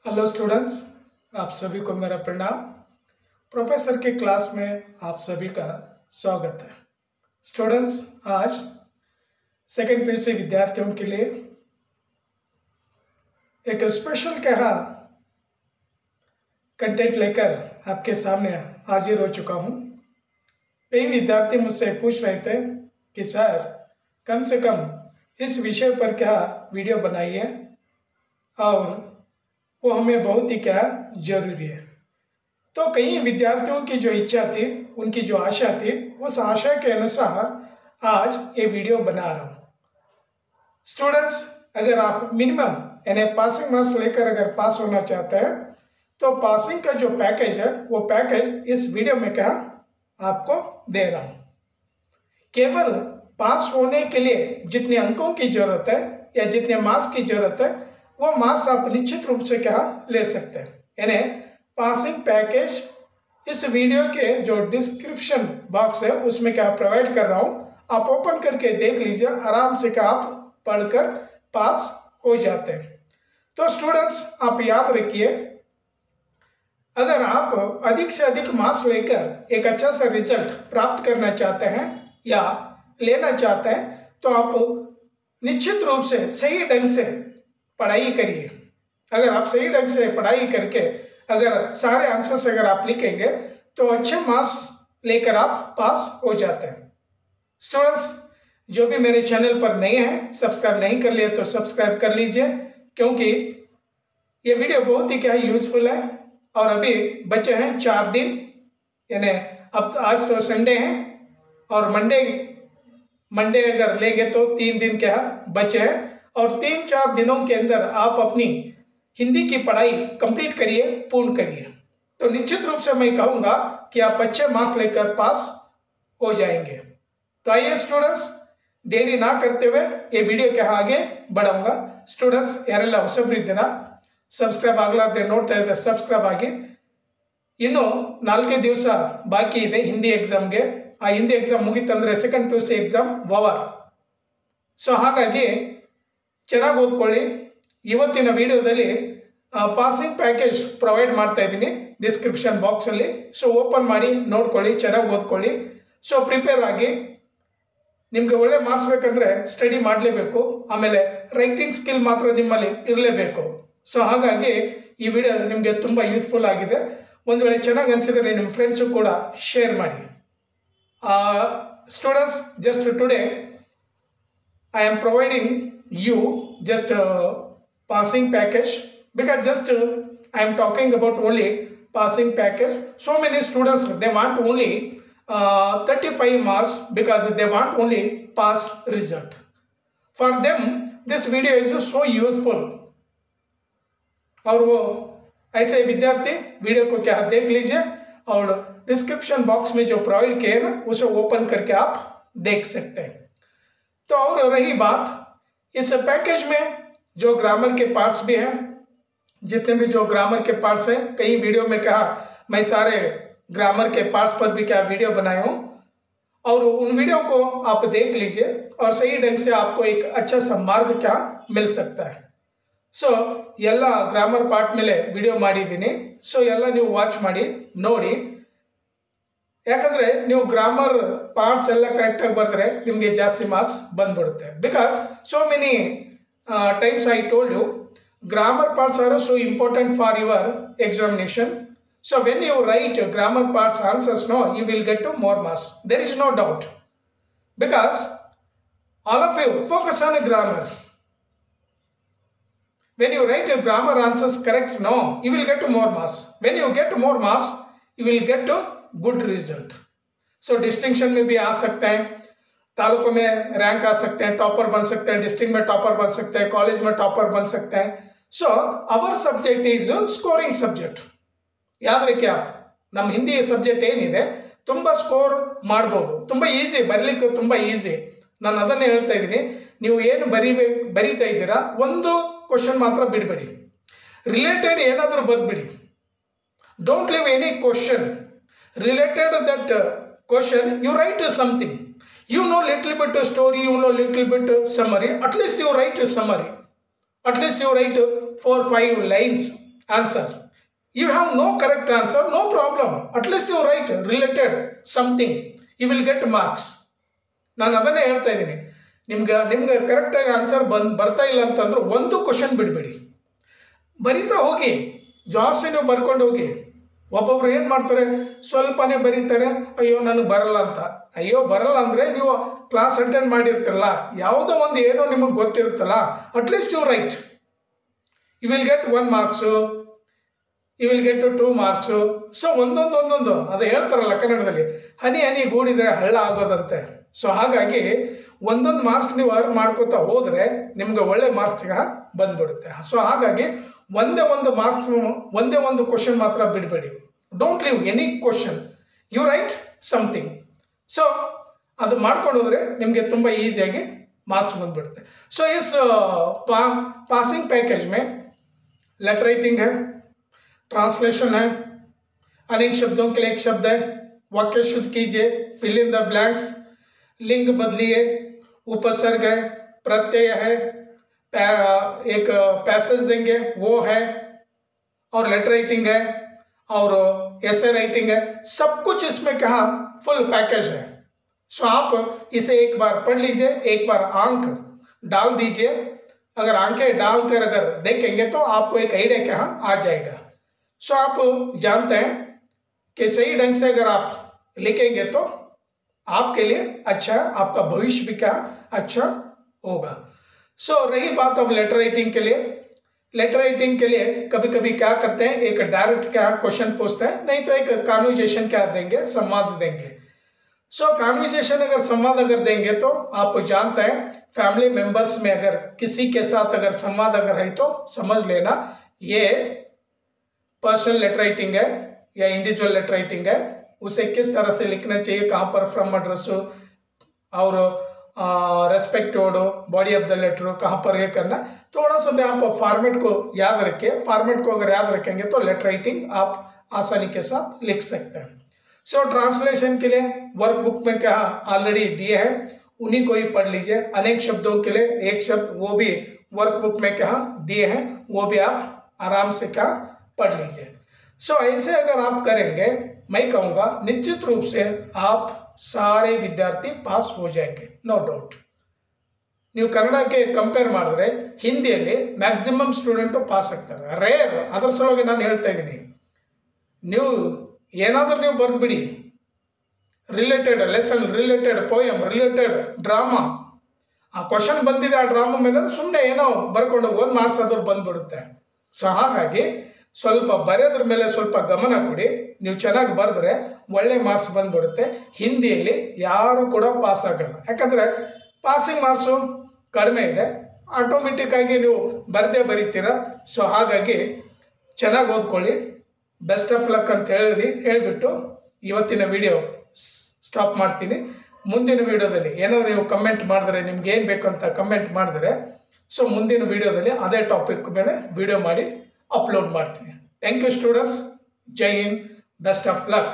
Hello students, आप सभी को मेरा प्रणाम। प्रोफेसर के क्लास में आप सभी का स्वागत है। स्टूडेंट्स, आज सेकेंड पीयूसी विद्यार्थियों के लिए एक स्पेशल कंटेंट लेकर आपके सामने हाजिर हो चुका हूँ। कई विद्यार्थी मुझसे पूछ रहे थे कि सर, कम से कम इस विषय पर वीडियो बनाइए और वो हमें बहुत ही जरूरी है। तो कई विद्यार्थियों की जो इच्छा थी, उनकी जो आशा थी, उस आशा के अनुसार आज ये वीडियो बना रहा हूँ। स्टूडेंट्स, अगर आप मिनिमम यानी पासिंग मार्क्स लेकर अगर पास होना चाहते हैं तो पासिंग का जो पैकेज है वो पैकेज इस वीडियो में आपको दे रहा हूँ। केवल पास होने के लिए जितने अंकों की जरूरत है या जितने मार्क्स की जरूरत है वो मार्क्स आप निश्चित रूप से ले सकते हैं। यानी पासिंग पैकेज इस वीडियो के जो डिस्क्रिप्शन बॉक्स है उसमें प्रोवाइड कर रहा हूँ। आप ओपन करके देख लीजिए, आराम से आप पढ़कर पास हो जाते हैं। तो स्टूडेंट्स, आप याद रखिए, अगर आप अधिक से अधिक मार्क्स लेकर एक अच्छा सा रिजल्ट प्राप्त करना चाहते हैं या लेना चाहते हैं तो आप निश्चित रूप से सही ढंग से पढ़ाई करिए। अगर आप सही ढंग से पढ़ाई करके अगर सारे आंसर्स अगर आप लिखेंगे तो अच्छे मार्क्स लेकर आप पास हो जाते हैं। स्टूडेंट्स, जो भी मेरे चैनल पर नए हैं, सब्सक्राइब नहीं कर लिए तो सब्सक्राइब कर लीजिए, क्योंकि ये वीडियो बहुत ही यूजफुल है। और अभी बचे हैं 4 दिन, यानी अब आज तो संडे है और मंडे अगर लेंगे तो 3 दिन बचे हैं। और 3-4 दिनों के अंदर आप अपनी हिंदी की पढ़ाई कंप्लीट करिए, पूर्ण करिए, तो निश्चित रूप से मैं कहूँगा कि आप अच्छे मार्क्स लेकर पास हो जाएंगे। तो आइए स्टूडेंट्स, देरी ना करते हुए ये वीडियो आगे बढ़ाऊंगा। स्टूडेंट्स, यारेಲ್ಲ ಹೊಸಬರಿದ್ದೀರಾ, ಸಬ್ಸ್ಕ್ರೈಬ್ ಆಗಲಾರದೆ ನೋಡ್ತಾ ಇದ್ರೆ ಸಬ್ಸ್ಕ್ರೈಬ್ ಆಗಿ। ಇನ್ನು 4 ದಿವಸ ಬಾಕಿ ಇದೆ ಹಿಂದಿ ಎಕ್ಸಾಮ್ಗೆ. ಆ ಹಿಂದಿ ಎಕ್ಸಾಮ್ ಮುಗಿತಂದ್ರೆ second PUC exam over. So ಹಾಗಾಗಿ ಚೆನ್ನಾಗಿ ಓದ್ಕೊಳ್ಳಿ। ಇವತ್ತಿನ ವಿಡಿಯೋದಲ್ಲಿ ಪಾಸಿಂಗ್ ಪ್ಯಾಕೇಜ್ ಪ್ರೊವೈಡ್ ಮಾಡ್ತಾ ಇದ್ದೀನಿ ಡಿಸ್ಕ್ರಿಪ್ಷನ್ ಬಾಕ್ಸಲ್ಲಿ. ಸೊ ಓಪನ್ ಮಾಡಿ ನೋಡ್ಕೊಳ್ಳಿ, ಚೆನ್ನಾಗಿ ಓದ್ಕೊಳ್ಳಿ। ಸೊ ಪ್ರಿಪೇರ್ ಆಗಿ, ನಿಮಗೆ ಒಳ್ಳೆ ಮಾರ್ಕ್ಸ್ ಬೇಕಂದ್ರೆ ಸ್ಟಡಿ ಮಾಡಲೇಬೇಕು, ಆಮೇಲೆ ರೈಟಿಂಗ್ ಸ್ಕಿಲ್ ಮಾತ್ರ ನಿಮ್ಮಲ್ಲಿ ಇರಲೇಬೇಕು। ಸೊ ಹಾಗಾಗಿ ಈ ವಿಡಿಯೋ ನಿಮಗೆ ತುಂಬ ಯೂಸ್ಫುಲ್ ಆಗಿದೆ। ಒಂದು ವೇಳೆ ಚೆನ್ನಾಗಿ ಅನಿಸಿದರೆ ನಿಮ್ಮ ಫ್ರೆಂಡ್ಸು ಕೂಡ ಶೇರ್ ಮಾಡಿ। Students, just today I am providing you just passing package, because just I am talking about only passing package. So many students, they want only 35 marks because they want only pass result. For them this video is so useful। और वो ऐसे विद्यार्थी video को देख लीजिए और description box में जो प्रोवाइड किए ना उसे ओपन करके आप देख सकते हैं। तो और रही बात, इस पैकेज में जो ग्रामर के पार्ट्स भी हैं, जितने भी जो ग्रामर के पार्ट्स हैं, कई वीडियो में मैं सारे ग्रामर के पार्ट्स पर भी वीडियो बनाया हूँ, और उन वीडियो को आप देख लीजिए और सही ढंग से आपको एक अच्छा सा मार्ग मिल सकता है। ಸೊ ಎಲ್ಲ ಗ್ರಾಮರ್ ಪಾರ್ಟ್ ಮೇಲೆ ವಿಡಿಯೋ ಮಾಡಿದ್ದೀನಿ। ಸೊ ಎಲ್ಲ ನೀವು ವಾಚ್ ಮಾಡಿ ನೋಡಿ, ಯಾಕಂದರೆ ನೀವು ಗ್ರಾಮರ್ ಪಾರ್ಟ್ಸ್ ಎಲ್ಲ ಕರೆಕ್ಟಾಗಿ ಬರೆದ್ರೆ ನಿಮಗೆ ಜಾಸ್ತಿ ಮಾರ್ಕ್ಸ್ ಬಂದ್ಬಿಡುತ್ತೆ। Because so many times I told you, grammar parts are so important for your examination. So when you write grammar parts answers, no, you will get to more marks. There is no doubt, because all of you focus on grammar. When you write your grammar answers correct, no, you will get to more marks. When you get more marks, you will get to good result. So distinction में भी आ सकते हैं, तालुकों में rank आ सकते हैं, topper बन सकते हैं, डिस्ट्रिक्ट में टॉपर बन सकते हैं, कॉलेज में टॉपर बन सकते हैं। So our subject is scoring subject. याद रखिए आप, ನಮ್ಮ ಹಿಂದಿ ಸಬ್ಜೆಕ್ಟ್ ಏನಿದೆ ತುಂಬ ಸ್ಕೋರ್ ಮಾಡ್ಬೋದು, ತುಂಬ ಈಸಿ, ಬರೀಲಿಕ್ಕೆ ತುಂಬ ಈಸಿ। ನಾನು ಅದನ್ನೇ ಹೇಳ್ತಾ ಇದ್ದೀನಿ, ನೀವು ಏನು ಬರೀತಾ ಇದ್ದೀರಾ ಒಂದು ಕ್ವಶನ್ ಮಾತ್ರ ಬಿಡಬೇಡಿ, ರಿಲೇಟೆಡ್ ಏನಾದರೂ ಬರೆದ್ಬಿಡಿ. Don't leave any question related that question, you write something. You know little bit story, you know little bit summary, at least you write summary. At least you write 4-5 lines answer. You have no correct answer, no problem. At least you write related something. You will get marks. ನಾನು ಅದನ್ನೇ ಹೇಳ್ತಾ ಇದ್ದೀನಿ. ನಿಮ್ಗೆ ಕರೆಕ್ಟಾಗಿ answer ಬರ್ತಾ ಇಲ್ಲ ಅಂತಂದ್ರೆ ಒಂದು ಕ್ವಶನ್ ಬಿಡಬೇಡಿ, ಬರಿತಾ ಹೋಗಿ, ಜಾಸ್ತಿ ನೀವು ಬರ್ಕೊಂಡು ಹೋಗಿ. ಒಬ್ಬೊಬ್ರು ಏನು ಮಾಡ್ತಾರೆ, ಸ್ವಲ್ಪನೇ ಬರೀತಾರೆ, ಅಯ್ಯೋ ನನಗೆ ಬರಲ್ಲ ಅಂತ. ಅಯ್ಯೋ ಬರಲ್ಲ ಅಂದರೆ ನೀವು ಕ್ಲಾಸ್ ಅಟೆಂಡ್ ಮಾಡಿರ್ತಿರಲ್ಲ, ಯಾವುದೋ ಒಂದು ಏನೋ ನಿಮಗೆ ಗೊತ್ತಿರುತ್ತಲ್ಲ, at least you write. You will get 1 marks, you will get 2 marks. So ಒಂದೊಂದು ಅದು ಹೇಳ್ತಾರಲ್ಲ ಕನ್ನಡದಲ್ಲಿ, ಹನಿ ಹನಿ ಗೂಡಿದ್ರೆ ಹಳ್ಳ ಆಗೋದಂತೆ. ಸೊ ಹಾಗಾಗಿ ಒಂದೊಂದು ಮಾರ್ಕ್ಸ್ ನೀವು ಅರ್ನ್ ಮಾಡ್ಕೋತಾ ಹೋದರೆ ನಿಮ್ಗೆ ಒಳ್ಳೆ ಮಾರ್ಕ್ಸ್ ಬಂದ್ಬಿಡುತ್ತೆ. ಸೊ ಹಾಗಾಗಿ ಒಂದೇ ಒಂದು ಕ್ವಶನ್ ಮಾತ್ರ ಬಿಡಬೇಡಿ. Don't leave any question, you write something. So ಅದು ಮಾಡ್ಕೊಂಡು ಹೋದರೆ ನಿಮಗೆ ತುಂಬ ಈಸಿಯಾಗಿ ಮಾರ್ಕ್ಸ್ ಬಂದ್ಬಿಡುತ್ತೆ. ಸೊ इस पासिंग पैकेज में लेटर राइटिंग है, ट्रांसलेशन है, अनेक शब्दों के लिए एक शब्द है, वाक्य शुद्ध कीजिए, फिल इन द ब्लैंक्स, लिंग बदलिए, उपसर्ग है, प्रत्यय है, एक पैसेज देंगे वो है, और लेटर राइटिंग है, और एसे राइटिंग है. सब कुछ इसमें कहा फुल पैकेज है. सो आप इसे एक बार पढ़ लीजिए, एक बार आंक डाल दीजिए. अगर आंखें डालकर अगर देखेंगे तो आपको एक आइडिया कहाँ आ जाएगा. सो आप जानते हैं कि सही ढंग से अगर आप लिखेंगे तो आपके लिए अच्छा, आपका भविष्य भी क्या अच्छा होगा. सो रही बात अब लेटर राइटिंग के लिए. लेटर राइटिंग के लिए कभी कभी क्या करते हैं, एक डायरेक्ट क्या क्वेश्चन पूछते हैं, नहीं तो एक कॉन्वर्जेशन क्या देंगे, संवाद देंगे. सो कॉन्वर्जेशन अगर संवाद अगर देंगे तो आप जानते हैं फैमिली मेंबर्स में अगर किसी के साथ अगर संवाद अगर है तो समझ लेना ये पर्सनल लेटर राइटिंग है या इंडिविजुअल लेटर राइटिंग है. उसे किस तरह से लिखना चाहिए, कहाँ पर फ्रॉम एड्रेस और रेस्पेक्ट ओडो, बॉडी ऑफ द लेटर कहाँ पर ये करना, थोड़ा सा भी आप फॉर्मेट को याद रखिए. फॉर्मेट को अगर याद रखेंगे तो लेटर राइटिंग आप आसानी के साथ लिख सकते हैं. सो ट्रांसलेशन के लिए वर्कबुक में क्या ऑलरेडी दिए हैं, उन्हीं को ही पढ़ लीजिए. अनेक शब्दों के लिए एक शब्द वो भी वर्कबुक में क्या दिए हैं, वो भी आप आराम से क्या पढ़ लीजिए. सो ऐसे अगर आप करेंगे, मैं कहूँगा निश्चित रूप से आप सारे विद्यार्थी पास हो जाएंगे, नो डाउट. ನೀವು ಕನ್ನಡಕ್ಕೆ ಕಂಪೇರ್ ಮಾಡಿದ್ರೆ ಹಿಂದಿಯಲ್ಲಿ ಮ್ಯಾಕ್ಸಿಮಮ್ ಸ್ಟೂಡೆಂಟು ಪಾಸ್ ಆಗ್ತಾರೆ, ರೇರ್. ಅದರ ಸಲುವಾಗಿ ನಾನು ಹೇಳ್ತಾ ಇದ್ದೀನಿ, ನೀವು ಏನಾದರೂ ನೀವು ಬರೆದ್ಬಿಡಿ, related lesson, related poem, related drama, ಆ ಕ್ವಶನ್ ಬಂದಿದೆ ಆ ಡ್ರಾಮಾ ಮೇಲೆ ಸುಮ್ಮನೆ ಏನೋ ಬರ್ಕೊಂಡು 1 marks ಆದರೂ ಬಂದ್ಬಿಡುತ್ತೆ. ಸೊ ಹಾಗಾಗಿ ಸ್ವಲ್ಪ ಬರೆಯೋದ್ರ ಮೇಲೆ ಸ್ವಲ್ಪ ಗಮನ ಕೊಡಿ. ನೀವು ಚೆನ್ನಾಗಿ ಬರೆದ್ರೆ ಒಳ್ಳೆ ಮಾರ್ಕ್ಸ್ ಬಂದ್ಬಿಡುತ್ತೆ. ಹಿಂದಿಯಲ್ಲಿ ಯಾರು ಕೂಡ ಪಾಸ್ ಆಗಲ್ಲ, ಯಾಕಂದರೆ ಪಾಸಿಂಗ್ ಮಾರ್ಕ್ಸು ಕಡಿಮೆ ಇದೆ, ಆಟೋಮೆಟಿಕ್ ಆಗಿ ನೀವು ಬರಿತೀರ. ಸೊ ಹಾಗಾಗಿ ಚೆನ್ನಾಗಿ ಓದ್ಕೊಳ್ಳಿ. ಬೆಸ್ಟ್ ಆಫ್ ಲಕ್ ಅಂತ ಹೇಳಿಬಿಟ್ಟು ಇವತ್ತಿನ ವಿಡಿಯೋ ಸ್ಟಾಪ್ ಮಾಡ್ತೀನಿ. ಮುಂದಿನ ವಿಡಿಯೋದಲ್ಲಿ ಏನಾದರೂ ನೀವು ಕಮೆಂಟ್ ಮಾಡಿದ್ರೆ, ನಿಮ್ಗೆ ಏನು ಬೇಕು ಅಂತ ಕಮೆಂಟ್ ಮಾಡಿದ್ರೆ, ಸೊ ಮುಂದಿನ ವಿಡಿಯೋದಲ್ಲಿ ಅದೇ ಟಾಪಿಕ್ ಮೇಲೆ ವಿಡಿಯೋ ಮಾಡಿ ಅಪ್ಲೋಡ್ ಮಾಡ್ತೀನಿ. Thank you students. ಜೈ ಹಿಂದ್, ಬೆಸ್ಟ್ ಆಫ್ ಲಕ್.